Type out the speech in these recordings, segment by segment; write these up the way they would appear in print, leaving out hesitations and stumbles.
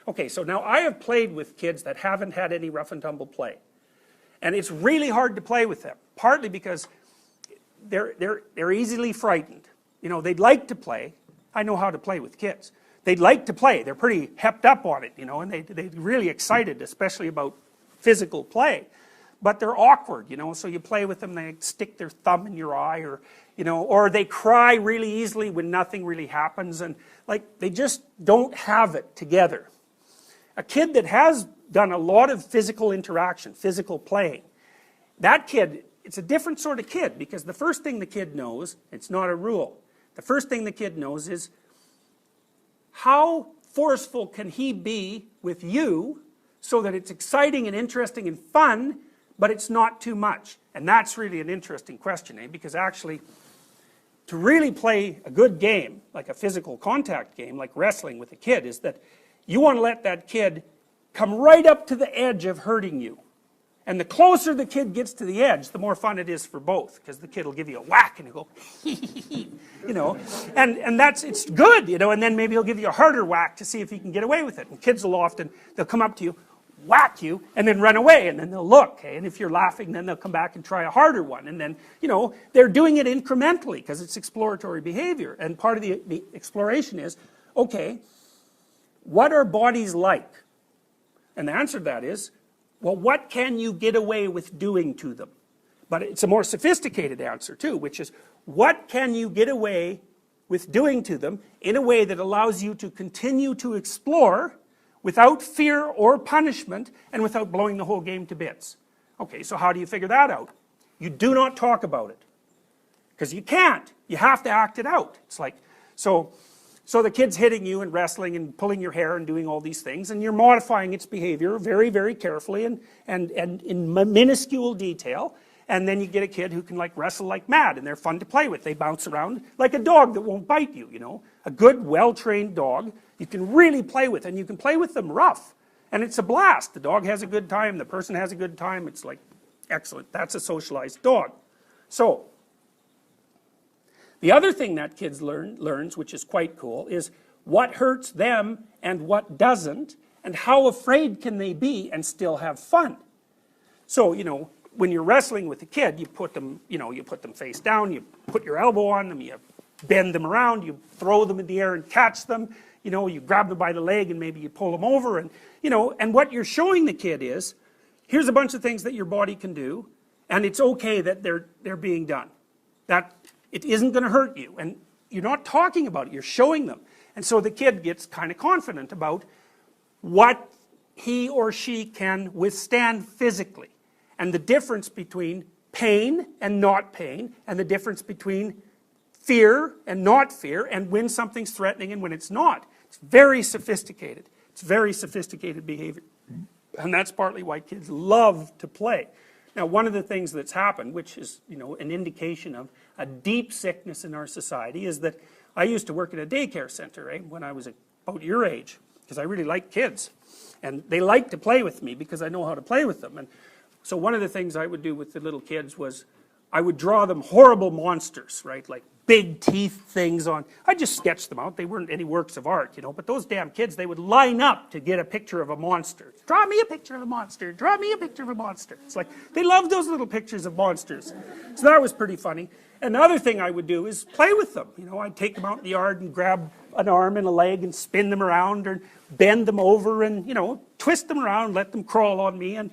Okay, so now I have played with kids that haven't had any rough and tumble play. And it's really hard to play with them, partly because they're easily frightened. You know, they'd like to play. I know how to play with kids. They'd like to play. They're pretty hepped up on it, you know, and they're really excited, especially about physical play. But they're awkward, you know, so you play with them, they stick their thumb in your eye, or, you know, or they cry really easily when nothing really happens, and like, they just don't have it together. A kid that has done a lot of physical interaction, physical playing, that kid, it's a different sort of kid, because the first thing the kid knows, it's not a rule, the first thing the kid knows is how forceful can he be with you so that it's exciting and interesting and fun, but it's not too much. And that's really an interesting question, because actually, to really play a good game, like a physical contact game, like wrestling with a kid, is that you want to let that kid come right up to the edge of hurting you. And the closer the kid gets to the edge, the more fun it is for both, because the kid will give you a whack and you go, you know, and it's good, you know, and then maybe he'll give you a harder whack to see if he can get away with it. And kids will often, they'll come up to you, whack you, and then run away, and then they'll look, okay? And if you're laughing, then they'll come back and try a harder one, and then, you know, they're doing it incrementally, because it's exploratory behavior, and part of the exploration is, okay, what are bodies like? And the answer to that is, well, what can you get away with doing to them? But it's a more sophisticated answer too, which is, what can you get away with doing to them in a way that allows you to continue to explore without fear or punishment and without blowing the whole game to bits? Okay, so how do you figure that out? You do not talk about it, because you can't. You have to act it out. It's like, so the kid's hitting you and wrestling and pulling your hair and doing all these things, and you're modifying its behavior very, very carefully and in minuscule detail, and then you get a kid who can like wrestle like mad, and they're fun to play with. They bounce around like a dog that won't bite you, you know. A good, well-trained dog you can really play with, and you can play with them rough, and it's a blast. The dog has a good time, the person has a good time, it's like, excellent. That's a socialized dog. So, the other thing that kids learns, which is quite cool, is what hurts them and what doesn't, and how afraid can they be and still have fun. So, you know, when you're wrestling with a kid, you put them, you know, you put them face down, you put your elbow on them, you bend them around, you throw them in the air and catch them, you know, you grab them by the leg and maybe you pull them over, and, you know, and what you're showing the kid is, here's a bunch of things that your body can do, and it's okay that they're being done. That it isn't going to hurt you, and you're not talking about it, you're showing them. And so the kid gets kind of confident about what he or she can withstand physically, and the difference between pain and not pain, and the difference between fear and not fear, and when something's threatening and when it's not. It's very sophisticated. It's very sophisticated behavior. And that's partly why kids love to play. Now, one of the things that's happened, which is, you know, an indication of a deep sickness in our society, is that I used to work at a daycare center, when I was about your age, because I really like kids. And they like to play with me because I know how to play with them. And so one of the things I would do with the little kids was I would draw them horrible monsters, right? Like big teeth things on. I just sketched them out. They weren't any works of art, you know, but those damn kids, they would line up to get a picture of a monster. Draw me a picture of a monster. Draw me a picture of a monster. It's like, they love those little pictures of monsters. So that was pretty funny. And the other thing I would do is play with them. You know, I'd take them out in the yard and grab an arm and a leg and spin them around or bend them over and, you know, twist them around, let them crawl on me. And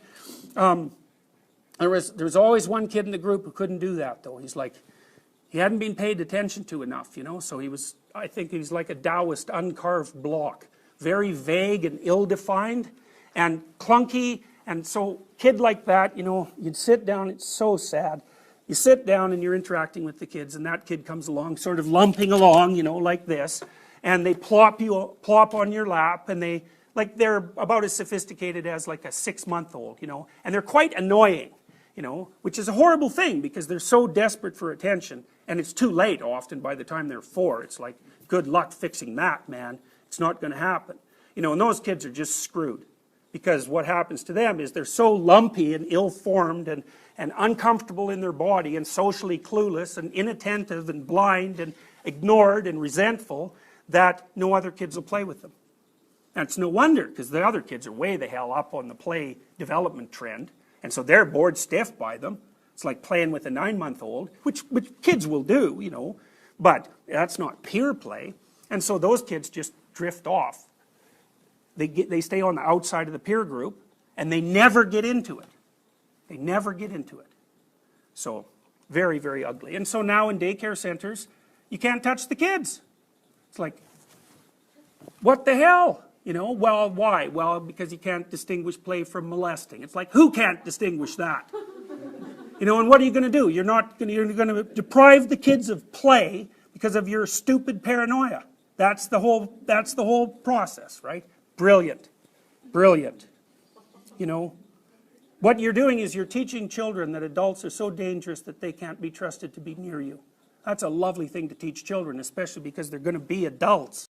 there was always one kid in the group who couldn't do that, though. He's like, he hadn't been paid attention to enough, you know, so he was, I think he was like a Taoist uncarved block. Very vague and ill-defined and clunky, and so kid like that, you know, you'd sit down, it's so sad. You sit down and you're interacting with the kids, and that kid comes along, sort of lumping along, you know, like this, and they plop on your lap, and they're about as sophisticated as like a 6-month-old, you know, and they're quite annoying, you know, which is a horrible thing because they're so desperate for attention. And it's too late often by the time they're 4. It's like, good luck fixing that, man. It's not going to happen. You know, and those kids are just screwed. Because what happens to them is they're so lumpy and ill-formed and uncomfortable in their body and socially clueless and inattentive and blind and ignored and resentful that no other kids will play with them. And it's no wonder, because the other kids are way the hell up on the play development trend, and so they're bored stiff by them. It's like playing with a 9-month-old, which kids will do, you know, but that's not peer play. And so those kids just drift off. They stay on the outside of the peer group, and they never get into it. They never get into it. So, very, very ugly. And so now in daycare centers, you can't touch the kids. It's like, what the hell? You know, well, why? Well, because you can't distinguish play from molesting. It's like, who can't distinguish that? You know, and what are you going to do? You're going to deprive the kids of play because of your stupid paranoia. That's the whole process, right? Brilliant. Brilliant. You know, what you're doing is you're teaching children that adults are so dangerous that they can't be trusted to be near you. That's a lovely thing to teach children, especially because they're going to be adults.